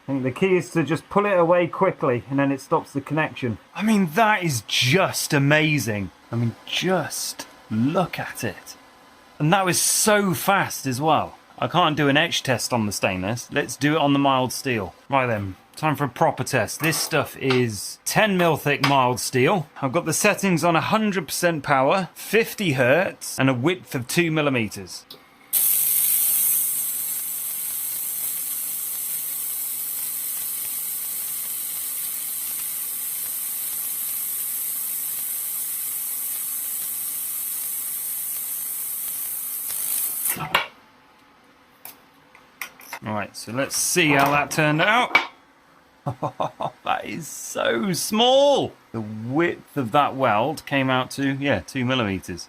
I think the key is to just pull it away quickly and then it stops the connection. I mean, that is just amazing. I mean, just look at it. And that was so fast as well. I can't do an etch test on the stainless. Let's do it on the mild steel. Right then, time for a proper test. This stuff is 10mm thick mild steel. I've got the settings on 100% power, 50 Hertz, and a width of 2mm. Alright, so let's see how that turned out. That is so small. The width of that weld came out to, yeah, 2mm.